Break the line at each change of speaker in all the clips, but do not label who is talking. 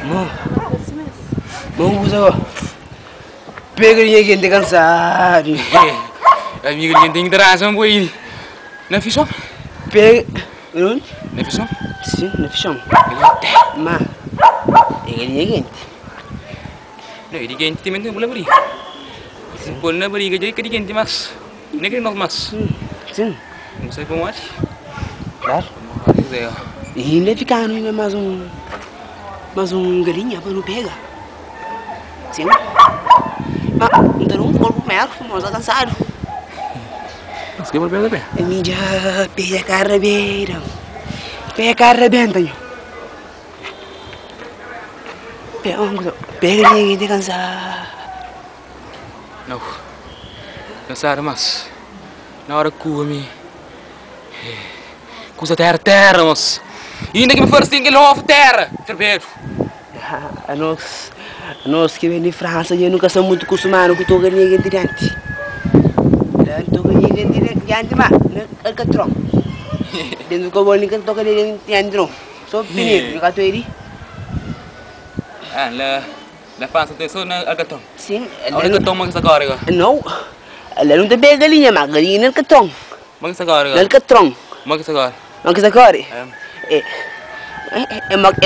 Mas, mau usah pegar ninguém de cansado.
Amigo, ninguém tem interação com ele. Não fiz só?
Pega, não?
Não fiz só?
Sim, não fiz só. Mas, pegar ninguém.
Não, ele quer intimamente não boleh beri. Se boleh beri kerja dia ganti mas. Ini kan mas.
Sim.
Não sei como é.
Claro.
Saya.
E ainda ficar ainda mais galinha para não pegar. Sim. Mas então um corpo maior, mas já cansado.
Mas que boleh beri?
A mídia pega carreira. Pega carreira, pega ninguém de cansado.
Não. Cansado mas. Na hora que me Cusa terra, mas. E ainda que me fosse que love terra, terbeiro.
A nós que vem de França, eu nunca sou muito acostumado com toda ninguém diante. Toda ninguém diante, mas é catrão. Dentro do bolo ninguém toca ninguém diante não. Só pinir, nunca tu iri.
Ah, la França tem só na alcatrão.
Sim.
Agora alcatrão mas agora.
Não. Ela não tem pega galinha, mas galinha não é catrão.
Mas agora.
Não é catrão.
Mas agora.
Não que agora. É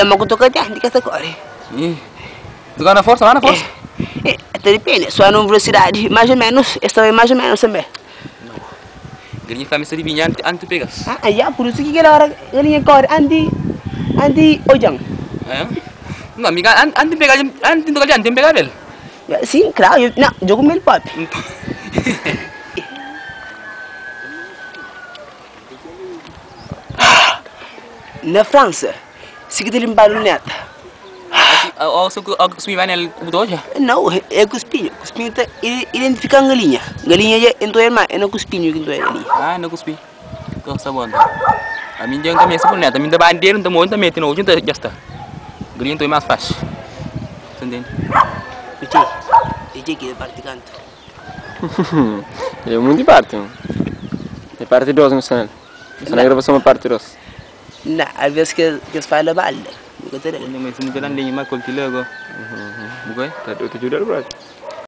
uma coisa que tem que agora.
Tu ganha força, lá na força.
Depende, só na velocidade, mais ou menos, esta é mais ou menos também.
Não. Galinha faz isso de vinha antes pegas.
Ah, já, por isso que aquela hora galinha corre, anti ojang.
Não, amiga, antes pegar, antes do galinha, tem pegar ele.
Sim, claro, não, jogo meu pop. Na França, se que te limpar o neto.
O cuspinho vai nele o doja?
Não, é cuspinho. Cuspinho tá identifica a galinha. Galinha é então é mais, é no cuspinho que então é galinha.
Ah, no cuspinho. Então está bom. A mim já também se por neto, a mim da bandeira não muito também tem hoje, então já está. Galinha então é mais fácil. Entende?
Iti que parte canto.
Ele é muito parte. É parte 2 no canal. Essa gravação é parte 2.
Não, às vezes que fala balda.
Ini masih muncul dan dia makan kilo go. Bukan?
Tadi itu juga berat.